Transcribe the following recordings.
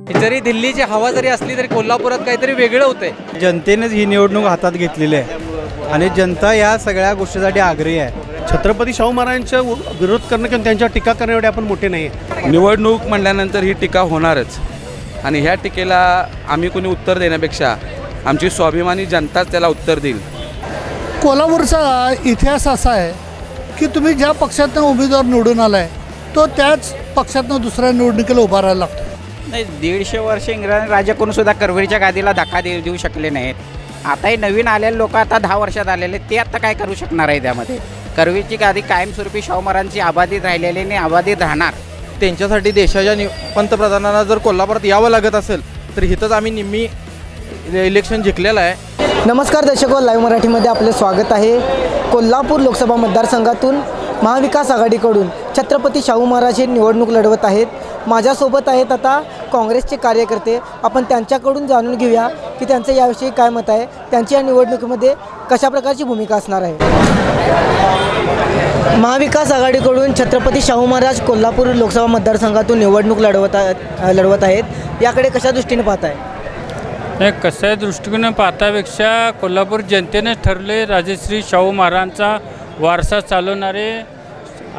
जरी दिल्लीची हवा जरी असली तरी कोल्हापुरात काहीतरी वेगळं होतंय। जनतेनेच ही निवडणूक हातात घेतलेली आहे आणि जनता या सगळ्या गोष्टीसाठी आग्रही आहे। छत्रपती शाहू महाराजांचा विरोध करणं किंवा त्यांच्यावर टीका करणे एवढे आपण मोठे नाही आहे। निवडणूक म्हणल्यानंतर ही टीका होणारच आणि ह्या टीकेला आम्ही कोणी उत्तर देण्यापेक्षा आमची स्वाभिमानी जनताच त्याला उत्तर देईल। कोल्हापूरचा इतिहास असा आहे की तुम्ही ज्या पक्षातनं उमेदवार निवडून आलाय तो त्याच पक्षातनं दुसऱ्या निवडणुकीला उभा राहायला लागतो। नाही, 150 वर्ष इंग्रज राज्य करून सुद्धा करवीरच्या गादीला धक्का देऊ शकले नाहीत। आता हे नवीन आलेले लोक आता 10 वर्षात आलेले ते आता काय करू शकणार आहे? त्यामध्ये करवीरची गादी कायमस्वरूपी शाहू महाराजांची आबादीत राहिलेली आणि आबादीत राहणार। त्यांच्यासाठी देशाच्या पंतप्रधानांना जर कोल्हापुरात यावं लागत असेल तर इथंच आम्ही निम्मी इलेक्शन जिंकलेलं आहे। नमस्कार दर्शको, लाईव्ह मराठीमध्ये आपले स्वागत आहे। कोल्हापूर लोकसभा मतदारसंघातून महाविकास आघाडीकडून छत्रपती शाहू महाराज हे निवडणूक लढवत आहेत। माझ्यासोबत आहेत आता काँग्रेसचे कार्यकर्ते। आपण त्यांच्याकडून जाणून घेऊया की त्यांचं याविषयी काय मत आहे, त्यांची या निवडणुकीमध्ये कशा प्रकारची भूमिका असणार आहे। महाविकास आघाडीकडून छत्रपती शाहू महाराज कोल्हापूर लोकसभा मतदारसंघातून निवडणूक लढवत आहेत, याकडे कशा दृष्टीने पाहत आहे? नाही, कशा दृष्टीने पाहतापेक्षा कोल्हापूर जनतेने ठरले राजश्री शाहू महाराजांचा वारसा चालवणारे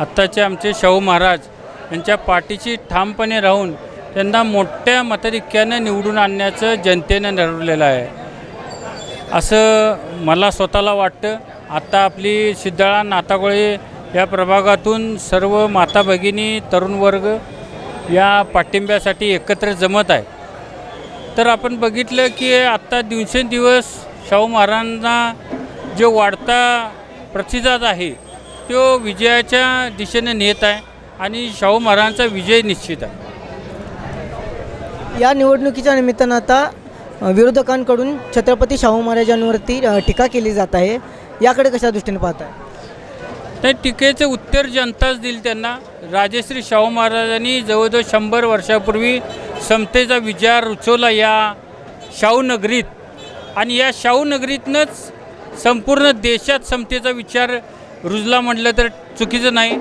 आत्ताचे आमचे शाहू महाराज यांच्या पाठीशी ठामपणे राहून त्यांना मोठ्या मताधिक्याने निवडून आणण्याचं जनतेने ठरवलेलं आहे असं मला स्वतःला वाटतं। आता आपली सिद्धाळा नातागोळे या प्रभागातून सर्व माता भगिनी तरुण वर्ग या पाठिंब्यासाठी एकत्र जमत आहे। तर आपण बघितलं की आत्ता दिवसेंदिवस शाहू महाराजांना जो वाढता प्रतिसाद आहे तो विजयाच्या दिशेने नेत आहे आणि शाहू महाराजांचा विजय निश्चित आहे। या निवडणुकीच्या निमित्तानं आता विरोधकांकडून छत्रपती शाहू महाराजांवरती टीका केली जात आहे, याकडे कशा दृष्टीने पाहत आहे? त्या टीकेचं उत्तर जनताच देईल त्यांना। राजश्री शाहू महाराजांनी जवळजवळ 100 वर्षापूर्वी समतेचा विचार रुचवला या शाहू नगरीत आणि या शाहू नगरीतनंच संपूर्ण देशात समतेचा विचार रुजला म्हटलं तर चुकीचं नाही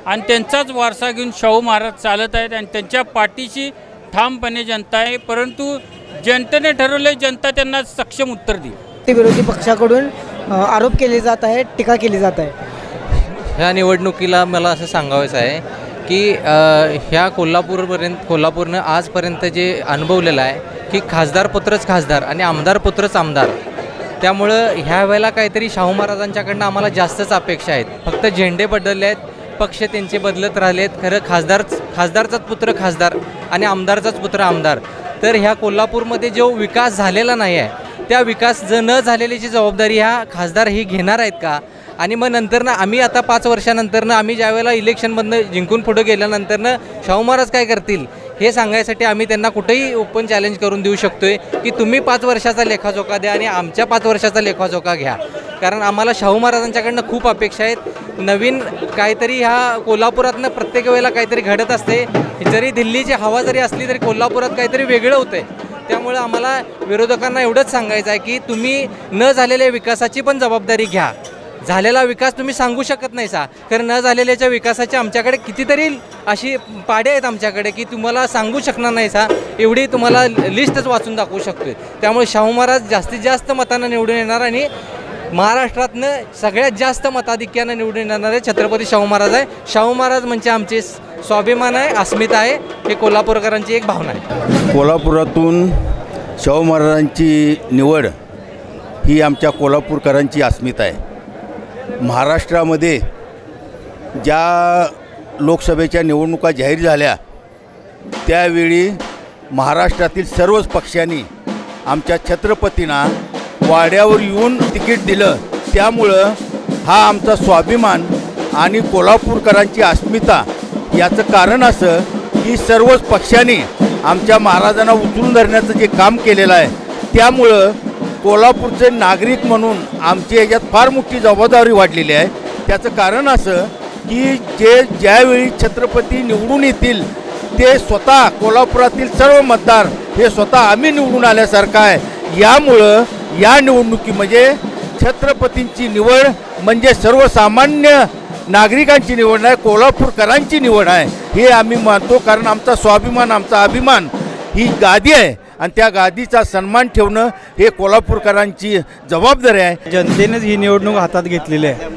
आणि त्यांचाच वारसा घेऊन शाहू महाराज चालत आहेत आणि त्यांच्या पाठीशी ठामपणे जनता आहे। परंतु जनतेने ठरवले, जनता त्यांना सक्षम उत्तर देईल। ते विरोधी पक्षाकडून आरोप केले जात आहेत, टीका केली जात आहे। ह्या निवडणुकीला मला असं सांगायचं आहे की ह्या कोल्हापूरनं आजपर्यंत जे अनुभवलेलं आहे की खासदार पुत्रच खासदार आणि आमदार पुत्रच आमदार, त्यामुळं ह्या वेळेला काहीतरी शाहू महाराजांच्याकडनं आम्हाला जास्तच अपेक्षा आहेत। फक्त झेंडे बदलले आहेत, पक्ष त्यांचे बदलत राहिलेत, खरं खासदारचाच पुत्र खासदार आणि आमदारचाच पुत्र आमदार। तर ह्या कोल्हापूरमध्ये जो विकास झालेला नाही आहे त्या विकास न झालेल्याची जबाबदारी ह्या खासदार ही घेणार आहेत का? आणि मग नंतरनं आम्ही आता 5 वर्षानंतरनं आम्ही ज्यावेळेला इलेक्शनमधनं जिंकून पुढे गेल्यानंतरनं शाहू महाराज काय करतील हे सांगायसाठी आम्ही त्यांना कुठेही ओपन चॅलेंज करून देऊ शकतो आहे की तुम्ही 5 वर्षाचा लेखाजोखा द्या आणि आमच्या 5 वर्षाचा लेखाजोखा घ्या। कारण आम्हाला शाहू महाराजांच्याकडनं खूप अपेक्षा आहेत। नवीन काहीतरी ह्या कोल्हापुरातनं प्रत्येक वेळेला काहीतरी घडत असते। जरी दिल्लीची हवा जरी असली तरी कोल्हापुरात काहीतरी वेगळं होतं आहे। त्यामुळे आम्हाला विरोधकांना एवढंच सांगायचं आहे की तुम्ही न झालेल्या विकासाची पण जबाबदारी घ्या। झालेला विकास तुम्ही सांगू शकत नाही सा, कारण न झालेल्याच्या विकासाच्या आमच्याकडे कितीतरी अशी पाडे आहेत आमच्याकडे की तुम्हाला सांगू शकणार नाही सा, एवढी तुम्हाला लिस्टच वाचून दाखवू शकतो। त्यामुळे शाहू महाराज जास्तीत जास्त मतांना निवडून येणार आणि महाराष्ट्रातनं सगळ्यात जास्त मताधिक्यानं निवडून येणारे छत्रपती शाहू महाराज आहे। शाहू महाराज म्हणजे आमचे स्वाभिमान आहे, अस्मिता आहे, हे कोल्हापूरकरांची एक भावना आहे। कोल्हापुरातून शाहू महाराजांची निवड ही आमच्या कोल्हापूरकरांची अस्मिता आहे। महाराष्ट्रामध्ये ज्या लोकसभेच्या निवडणुका जाहीर झाल्या त्यावेळी महाराष्ट्रातील सर्वच पक्षांनी आमच्या छत्रपतींना वाड्यावर येऊन तिकीट दिलं। त्यामुळं हा आमचा स्वाभिमान आणि कोल्हापूरकरांची अस्मिता याचं कारण असं की सर्वच पक्षांनी आमच्या महाराजांना उचलून धरण्याचं जे काम केलेलं आहे, त्यामुळं कोल्हापूरचे नागरिक म्हणून आमची याच्यात फार मोठी जबाबदारी वाढलेली आहे। त्याचं कारण असं की ज्यावेळी छत्रपती निवडून येतील ते स्वतः कोल्हापुरातील सर्व मतदार हे स्वतः आम्ही निवडून आल्यासारखं आहे। यामुळं या निवडणुकीमध्ये छत्रपतींची निवड म्हणजे सर्वसामान्य नागरिकांची निवड आहे, कोल्हापूरकरांची निवड आहे हे आम्ही मानतो। कारण आमचा स्वाभिमान, आमचा अभिमान ही गादी आहे आणि त्या गादीचा सन्मान ठेवणं हे कोल्हापूरकरांची जबाबदारी आहे. जनतेनेच ही निवडणूक हातात घेतलेली आहे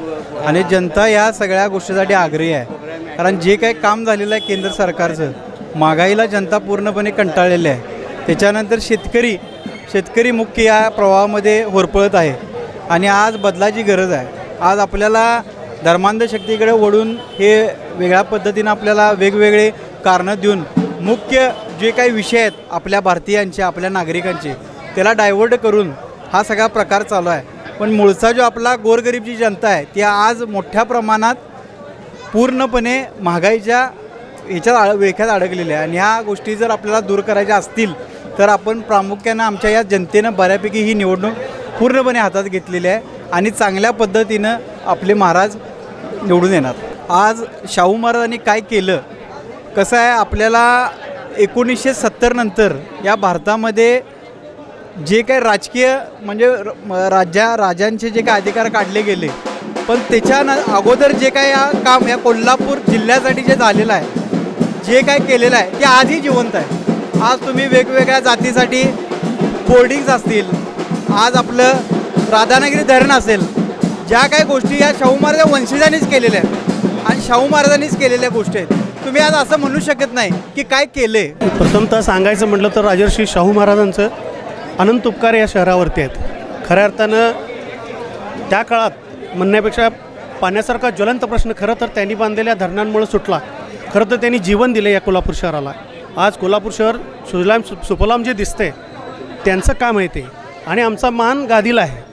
आणि जनता या सगळ्या गोष्टीसाठी आग्रही आहे. कारण जे काही काम झालेलं आहे केंद्र सरकारचं, महागाईला जनता पूर्णपणे कंटाळलेली आहे. त्याच्यानंतर शेतकरी मुख्य या प्रवाहामध्ये होरपळत आहे आणि आज बदलाची गरज आहे. आज आपल्याला धर्मांध शक्तीकडे वळून हे वेगळ्या पद्धतीनं आपल्याला वेगवेगळे कारणं देऊन मुख्य जे काही विषय आहेत आपल्या भारतीयांचे, आपल्या नागरिकांचे, त्याला डायव्हर्ट करून हा सगळा प्रकार चालू आहे. पण मूळचा जो आपला गोरगरीब जी जनता आहे ती आज मोठ्या प्रमाणात पूर्णपणे महागाईच्या ह्याच्यात वेख्यात अडकलेली आहे. आणि ह्या गोष्टी जर आपल्याला दूर करायच्या असतील तर आपण प्रामुख्यानं आमच्या या जनतेनं बऱ्यापैकी ही निवडणूक पूर्णपणे हातात घेतलेली आहे आणि चांगल्या पद्धतीनं आपले महाराज निवडून येणार. आज शाहू महाराजांनी काय केलं, कसं आहे, आपल्याला 1970 नंतर या भारतामध्ये जे काही राजकीय म्हणजे राजांचे जे काही अधिकार काढले गेले, पण त्याच्या अगोदर जे काही काम या कोल्हापूर जिल्ह्यासाठी जे झालेलं आहे, जे काय केलेलं आहे ते आजही जिवंत आहे. आज तुम्ही वेगवेगळ्या जातीसाठी बोर्डिंग्स असतील, आज आपलं राधानगरी धरण असेल, ज्या काही गोष्टी या शाहू महाराज वंशजांनीच केलेल्या आहेत आणि शाहू महाराजांनीच केलेल्या गोष्टी आहेत. तुम्ही आज असं म्हणू शकत नाही की काय केले. प्रथमतः सांगायचं म्हटलं तर राजर्षी शाहू महाराजांचं अनंत उपकार या शहरावरती आहेत. खऱ्या अर्थानं त्या काळात म्हणण्यापेक्षा पाण्यासारखा ज्वलंत प्रश्न खरं तर त्यांनी बांधलेल्या धरणांमुळे सुटला. खरं तर त्यांनी जीवन दिलं या कोल्हापूर शहराला. आज कोल्हापूर शहर सुजलाम सुफलाम जे दिसतंय त्यांचं काम आहे ते, आणि आमचा मान गादीला आहे.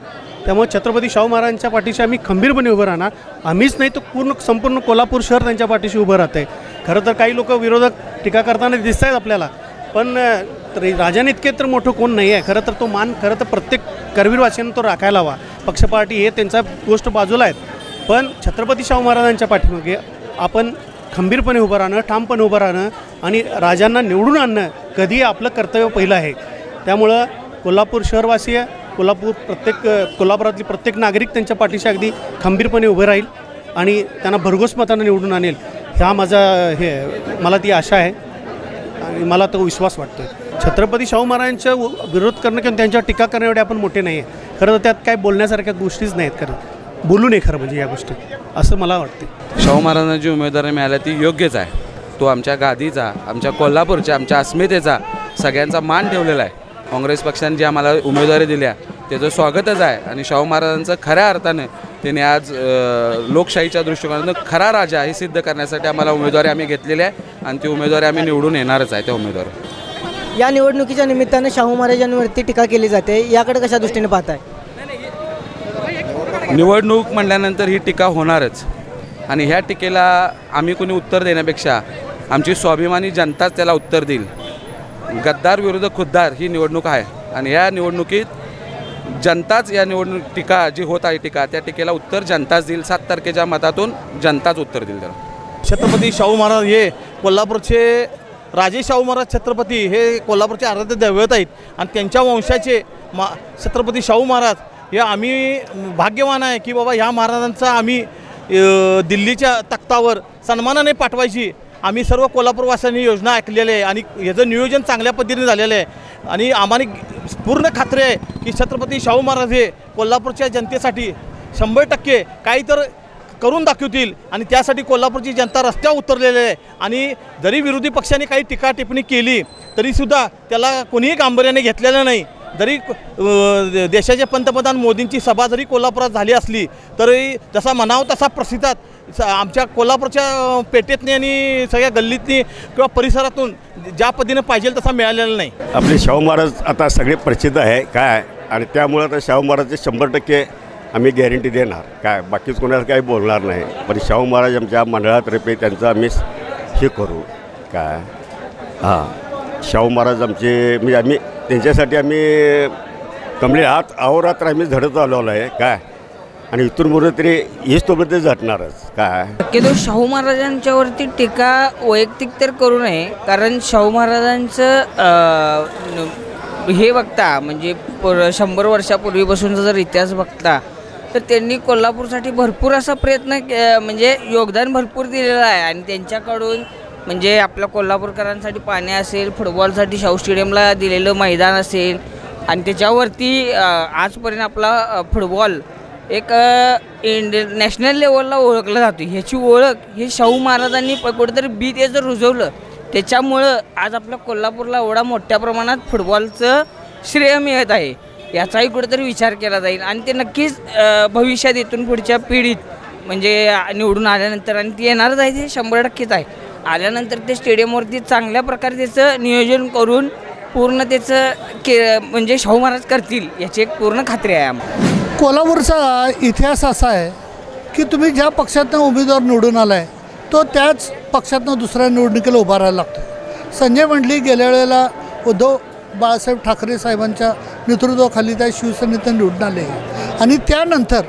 त्यामुळे छत्रपती शाहू महाराजांच्या पाठीशी आम्ही खंबीरपणे उभं राहणार. आम्हीच नाही तर संपूर्ण कोल्हापूर शहर त्यांच्या पाठीशी उभं राहतं आहे. खरं तर काही लोक विरोधक टीका करताना दिसत आहेत आपल्याला, पण राजाने इतके तर मोठं कोण नाही आहे. खरं तर तो मान खरं तर प्रत्येक करवीरवासियांना तो राखायला हवा. पक्षपार्टी हे त्यांचा गोष्ट बाजूला आहेत, पण छत्रपती शाहू महाराजांच्या पाठीमागे आपण खंबीरपणे उभं राहणं, ठामपणे उभं राहणं आणि राजांना निवडून आणणं कधी आपलं कर्तव्य पहिलं आहे. त्यामुळं कोल्हापूर शहरवासी, कोल्हापुरातली प्रत्येक नागरिक त्यांच्या पाठीशी अगदी खंबीरपणे उभे राहील आणि त्यांना भरघोस मतानं निवडून आणेल. ह्या मला ती आशा आहे आणि मला तो विश्वास वाटतो. छत्रपती शाहू महाराजांच्या विरोध करणं किंवा त्यांच्यावर टीका करण्या एवढे आपण मोठे नाही आहे. खरं तर त्यात काय बोलण्यासारख्या गोष्टीच नाहीत. खरं बोलू नये खरं म्हणजे या गोष्टी, असं मला वाटते. शाहू महाराजांना जी उमेदवारी मिळाली ती योग्यच आहे. तो आमच्या गादीचा, आमच्या कोल्हापूरच्या, आमच्या अस्मितेचा सगळ्यांचा मान ठेवलेला आहे. काँग्रेस पक्षाने जी आम्हाला उमेदवारी दिल्या त्याचं स्वागतच आहे. आणि शाहू महाराजांचं खऱ्या अर्थानं त्यांनी आज लोकशाहीच्या दृष्टिकोनातून खरा राजा हे सिद्ध करण्यासाठी आम्हाला उमेदवारी आम्ही घेतलेली आहे आणि ती उमेदवारी आम्ही निवडून येणारच आहे. त्या उमेदवार या निवडणुकीच्या निमित्तानं शाहू महाराजांवरती टीका केली जाते, याकडे कशा दृष्टीने पाहताय? निवडणूक म्हटल्यानंतर ही टीका होणारच आणि ह्या टीकेला आम्ही कोणी उत्तर देण्यापेक्षा आमची स्वाभिमानी जनताच त्याला उत्तर देईल. गद्दार विरुद्ध खुद्दार ही निवडणूक आहे आणि ह्या निवडणुकीत जनताच या निवडणूक टीका जी होत आहे त्या टीकेला उत्तर जनताच देईल. 7 तारखेच्या मतातून जनताच उत्तर देईल त्याला. छत्रपती शाहू महाराज हे कोल्हापूरचे राजे शाहू महाराज छत्रपती हे कोल्हापूरचे आराध्य दैवत आहेत आणि त्यांच्या वंशाचे छत्रपती शाहू महाराज हे आम्ही भाग्यवान आहे की बाबा ह्या महाराजांचा आम्ही दिल्लीच्या तख्तावर सन्मानाने पाठवायची आम्ही सर्व कोल्हापूरवासियांनी योजना ऐकलेली आहे आणि याचं नियोजन चांगल्या पद्धतीने झालेलं आहे. आणि आम्हाला पूर्ण खात्री आहे की छत्रपती शाहू महाराज हे कोल्हापूरच्या जनतेसाठी 100% काही तर करून दाखवतील आणि त्यासाठी कोल्हापूरची जनता रस्त्यावर उतरलेली आहे. आणि जरी विरोधी पक्षाने काही टीका टिप्पणी केली तरीसुद्धा त्याला कोणीही गांभीर्याने घेतलेलं नाही. जरी देशाचे पंतप्रधान मोदींची सभा जरी कोल्हापुरात झाली असली तरी जसा म्हणावं तसा प्रतिसाद आमच्या कोल्हापूरच्या पेठेतनी आणि सगळ्या गल्लीतनी किंवा परिसरातून ज्या पद्धतीने पाहिजे तसा मिळालेला नाही. आपले शाहू महाराज आता सगळे प्रसिद्ध आहे काय, आणि त्यामुळं आता शाहू महाराजचे 100% आम्ही गॅरंटी देणार काय, बाकीच कोणाला काही बोलणार नाही. पण शाहू महाराज आमच्या मंडळातर्फे त्यांचं आम्ही हे करू काय. हां, शाहू महाराज आमचे म्हणजे आम्ही त्यांच्यासाठी आम्ही कमले अहोरात्र आम्ही झडत आलेलो आहे काय, आणि इथून पुढे तरी हेच तोपर्यंत झटणारच काय. शक्यतो शाहू महाराजांच्यावरती टीका वैयक्तिक तर करू नये, कारण शाहू महाराजांचं हे बघता म्हणजे 100 वर्षापूर्वीपासूनचा जर इतिहास बघता तर त्यांनी कोल्हापूरसाठी भरपूर असा प्रयत्न म्हणजे योगदान भरपूर दिलेलं आहे आणि त्यांच्याकडून म्हणजे आपल्या कोल्हापूरकरांसाठी पाणी असेल, फुटबॉलसाठी शाहू स्टेडियमला दिलेलं मैदान असेल आणि त्याच्यावरती आजपर्यंत आपला फुटबॉल एक नॅशनल लेवलला ओळखला जातो. ह्याची ओळख हे शाहू महाराजांनी कुठेतरी बी ते जर रुजवलं त्याच्यामुळं आज आपल्या कोल्हापूरला एवढा मोठ्या प्रमाणात फुटबॉलचं श्रेय मिळत आहे. याचाही कुठेतरी विचार केला जाईल आणि ते नक्कीच भविष्यात इथून पुढच्या पिढीत म्हणजे निवडून आल्यानंतर आणि ती येणारच आहे, ते 100%च आहे. आल्यानंतर ते स्टेडियमवरती चांगल्या प्रकारे त्याचं नियोजन करून पूर्ण त्याचं म्हणजे शाहू महाराज करतील याची एक पूर्ण खात्री आहे आम्हाला. कोल्हापूरचा इतिहास असा आहे की तुम्ही ज्या पक्षातनं उमेदवार निवडून आला आहे तो त्याच पक्षातनं दुसऱ्या निवडणुकीला उभा राहायला लागतो. संजय मंडलिक गेल्या वेळेला उद्धव बाळासाहेब ठाकरे साहेबांच्या नेतृत्वाखाली त्या शिवसेनेतून निवडून आले आणि त्यानंतर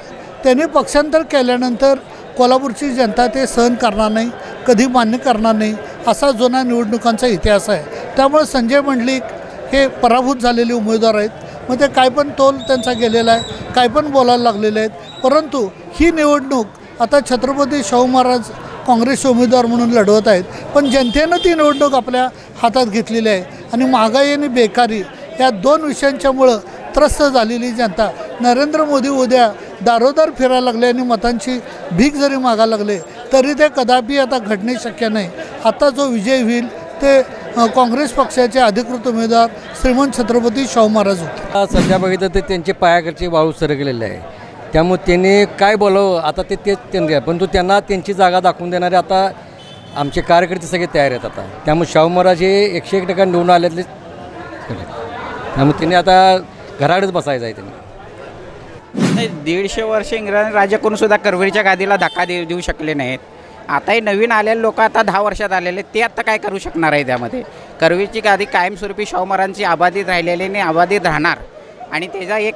त्यांनी पक्षांतर केल्यानंतर कोल्हापूरची जनता ते सहन करणार नाही, कधी मान्य करणार नाही असा जुना निवडणुकांचा इतिहास आहे. त्यामुळे संजय मंडलिक हे पराभूत झालेले उमेदवार आहेत. मग ते काय पण तोल त्यांचा गेलेला आहे, काय पण बोलायला लागलेले आहेत. परंतु ही निवडणूक आता छत्रपती शाहू महाराज काँग्रेसचे उमेदवार म्हणून लढवत आहेत, पण जनतेनं ती निवडणूक आपल्या हातात घेतलेली आहे आणि महागाई आणि बेकारी या 2 विषयांच्यामुळं त्रस्त झालेली जनता नरेंद्र मोदी उद्या दारोदार फिरायला लागले आणि मतांची भीक जरी मागायला लागले तरी ते कदापि आता घडणे शक्य नाही. आता जो विजय होईल ते काँग्रेस पक्षाचे अधिकृत उमेदवार श्रीमंत छत्रपती शाहू महाराज होते. सध्या बघितलं तर त्यांचे पायाकडचे वाळू सरकलेले आहे, त्यामुळे त्यांनी काय बोलावं आता तेच त्यांनी, परंतु त्यांना त्यांची जागा दाखवून देणारे आता आमचे कार्यकर्ते सगळे तयार आहेत. आता त्यामुळे शाहू महाराज हे 101% निवडून आल्यातले, त्यामुळे त्यांनी आता घराकडेच बसायचं आहे. त्यांनी 150 वर्ष इंग्रजांनी राज्य करून सुद्धा करवीरच्या गादीला धक्का देऊ शकले नाहीत. आताही नवीन आलेले लोक आता 10 वर्षात आलेले ते आता काय करू शकणार आहे. त्यामध्ये करवीरची गादी कायमस्वरूपी शाहू महाराजांची आबादीत राहिलेली आणि आबादीत राहणार आणि त्याचा एक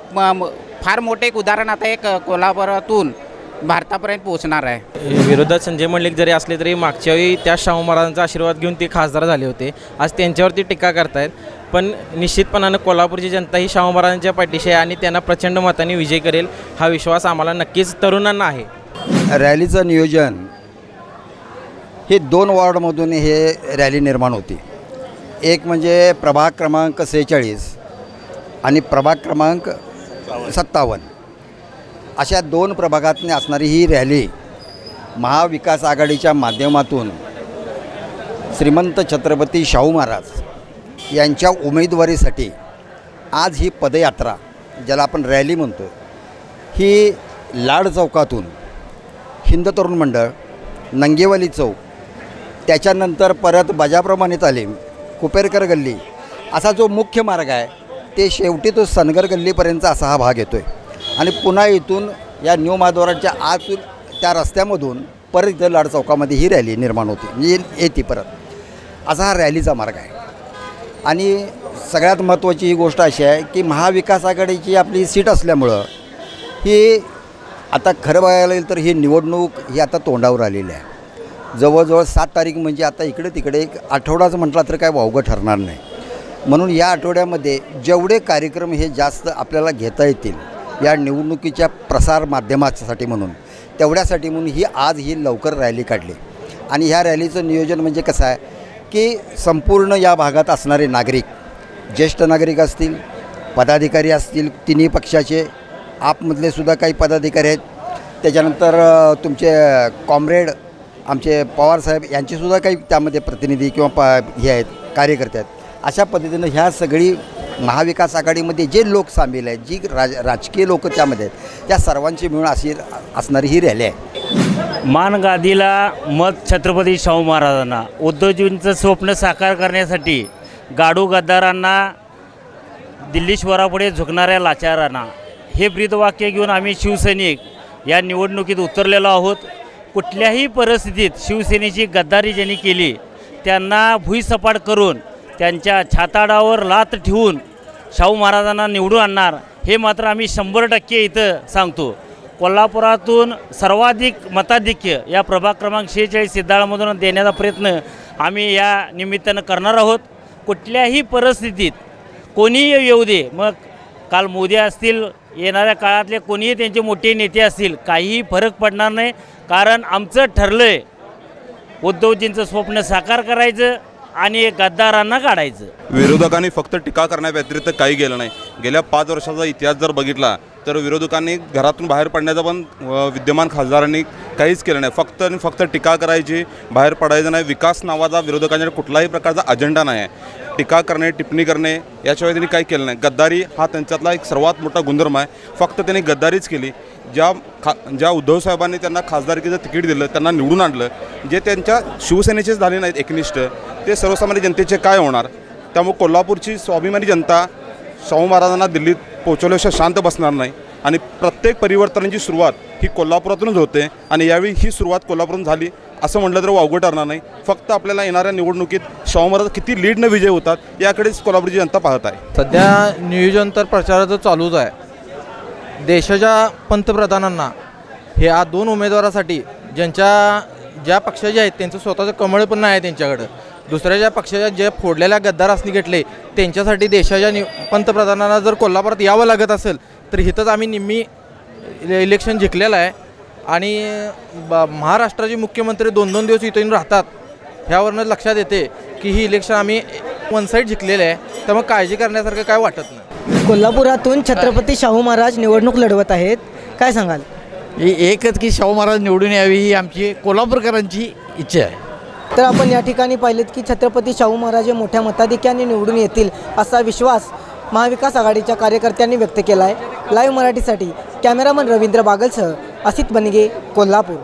फार मोठं एक उदाहरण आता एक कोल्हापुरातून भारतापर्यंत पोहोचणार आहे. विरोधात संजय मंडलिक जरी असले तरी मागच्या वेळी त्या शाहू महाराजांचा आशीर्वाद घेऊन ते खासदार झाले होते. आज त्यांच्यावरती टीका करतायत, पण निश्चितपणानं कोल्हापूरची जनता ही शाहू महाराजांच्या पाठीशी आहे आणि त्यांना प्रचंड मताने विजय करेल हा विश्वास आम्हाला नक्कीच तरुणांना आहे. रॅलीचं नियोजन हे 2 वॉर्डमधून हे रॅली निर्माण होती. एक म्हणजे प्रभाग क्रमांक 46 आणि प्रभाग क्रमांक 57 अशा 2 प्रभागातून असणारी ही रॅली महाविकास आघाडीच्या माध्यमातून श्रीमंत छत्रपती शाहू महाराज यांच्या उमेदवारीसाठी आज ही पदयात्रा ज्याला आपण रॅली म्हणतो ही लाड चौकातून हिंद तरुण मंडळ, नंगेवाली चौक, त्याच्यानंतर परत बजाप्रमाणे तालीम, कुपेरकर गल्ली असा जो मुख्य मार्ग आहे ते शेवटी तो सनगर गल्लीपर्यंतचा असा हा भाग येतो आहे आणि पुन्हा इथून या न्यू महाद्वाराच्या आतून त्या रस्त्यामधून परत इथं लाड चौकामध्ये ही रॅली निर्माण होते, म्हणजे येते परत. असा हा रॅलीचा मार्ग आहे. आणि सगळ्यात महत्त्वाची ही गोष्ट अशी आहे की महाविकास आघाडीची आपली सीट असल्यामुळं ही आता खरं बघायला गेलं तर ही निवडणूक ही आता तोंडावर आलेली आहे. जवळजवळ 7 तारीख म्हणजे आता इकडे तिकडे एक आठवडाच म्हटला तर काय वावगं ठरणार नाही. म्हणून या आठवड्यामध्ये जेवढे कार्यक्रम हे जास्त आपल्याला घेता येतील या निवडणुकीच्या प्रसार माध्यमासाठी म्हणून तेवढ्यासाठी म्हणून आज ही लवकर रॅली काढली. आणि ह्या रॅलीचं नियोजन म्हणजे कसं आहे की संपूर्ण या भागात असणारे नागरिक, ज्येष्ठ नागरिक असतील, पदाधिकारी असतील, तिन्ही पक्षाचे, आपमधले सुद्धा काही पदाधिकारी आहेत, त्याच्यानंतर तुमचे कॉम्रेड आमचे पवारसाहेब यांचेसुद्धा काही त्यामध्ये प्रतिनिधी किंवा हे आहेत, कार्यकर्ते आहेत. अशा पद्धतीनं ह्या सगळी महाविकास आघाडीमध्ये जे लोक सामील आहेत, जी राजकीय लोक त्यामध्ये आहेत, त्या सर्वांची मिळून अशी असणारी ही रॅली आहे. मान गादीला मत छत्रपती शाहू महाराजांना, उद्धवजींचं स्वप्न साकार करण्यासाठी गाडू गद्दारांना, दिल्लीश्वरापुढे झुकणाऱ्या लाचारांना हे ब्रीदवाक्य घेऊन आम्ही शिवसैनिक या निवडणुकीत उतरलेलो आहोत. कुठल्याही परिस्थितीत शिवसेनेची गद्दारी ज्यांनी केली त्यांना भुईसपाट करून त्यांच्या छाताडावर लात ठेवून शाहू महाराजांना निवडून आणणार हे मात्र आम्ही 100% इथं सांगतो. कोल्हापुरातून सर्वाधिक मताधिक्य या प्रभाग क्रमांक 46 सिद्धाळमधून देण्याचा प्रयत्न आम्ही या निमित्तानं करणार आहोत. कुठल्याही परिस्थितीत कोणीही येऊ दे, मग काल मोदी असतील, येणाऱ्या काळातले कोणीही त्यांचे मोठे नेते असतील, काहीही फरक पडणार नाही. कारण आमचं ठरलं आहे उद्धवजींचं स्वप्न साकार करायचं आणि गद्दारांना काढायचं. विरोधकांनी फक्त टीका करण्याव्यतिरिक्त काही केलं नाही. गेल्या 5 वर्षाचा इतिहास जर बघितला तर विरोधकांनी घरातून बाहेर पडण्याचं पण विद्यमान खासदारांनी काहीच केलं नाही. फक्त आणि फक्त टीका करायची, बाहेर पडायचं नाही. विकास नावाचा विरोधकांच्या कुठलाही प्रकारचा अजेंडा नाही आहे. टीका करणे, टिप्पणी करणे याशिवाय त्यांनी काही केलं नाही. गद्दारी हा त्यांच्यातला एक सर्वात मोठा गुणधर्म आहे. फक्त त्यांनी गद्दारीच केली. ज्या उद्धव साहेबांनी त्यांना खासदारकीचं तिकीट दिलं, त्यांना निवडून आणलं, जे त्यांच्या शिवसेनेचेच झाले नाहीत एकनिष्ठ, ते सर्वसामान्य जनतेचे काय होणार. त्यामुळे कोल्हापूरची स्वाभिमानी जनता शाहू महाराजांना दिल्लीत पोहोचवल्याशिवाय शांत बसणार नाही आणि प्रत्येक परिवर्तनाची सुरुवात ही कोल्हापुरातूनच होते आणि यावेळी ही सुरुवात कोल्हापूरून झाली असं म्हटलं तर वावगं ठरणार नाही. फक्त आपल्याला येणाऱ्या निवडणुकीत शाहू महाराज किती लीडनं विजय होतात याकडेच कोल्हापूरची जनता पाहत आहे. सध्या नियोजन तर प्रचाराचं चालूच आहे. देशाच्या पंतप्रधानांना ह्या 2 उमेदवारासाठी ज्या पक्षाचे आहेत त्यांचं स्वतःचं कमळ पण नाही आहे त्यांच्याकडं. दुसऱ्या ज्या पक्षाच्या जे फोडलेल्या गद्दारासनी घेतले त्यांच्यासाठी देशाच्या पंतप्रधानांना जर कोल्हापुरात यावं लागत असेल तर इथंच आम्ही निम्मी इलेक्शन जिंकलेलं आहे आणि महाराष्ट्राचे मुख्यमंत्री 2-2 दिवस इथं येऊन राहतात. ह्यावरनं लक्षात येते की ही इलेक्शन आम्ही वन साईड जिंकलेलं आहे. त्यामुळे काळजी करण्यासारखं काय वाटत नाही. कोल्हापुरातून छत्रपती शाहू महाराज निवडणूक लढवत आहेत, काय सांगाल? एकच की शाहू महाराज निवडून यावी ही आमची कोल्हापूरकरांची इच्छा आहे. तर आपण या ठिकाणी पाहिलेत की छत्रपती शाहू महाराज हे मोठ्या मताधिक्याने निवडून येतील असा विश्वास महाविकास आघाडीच्या कार्यकर्त्यांनी व्यक्त केला आहे. लाईव्ह मराठीसाठी कॅमेरामन रवींद्र बागलसह असित बनिगे, कोल्हापूर.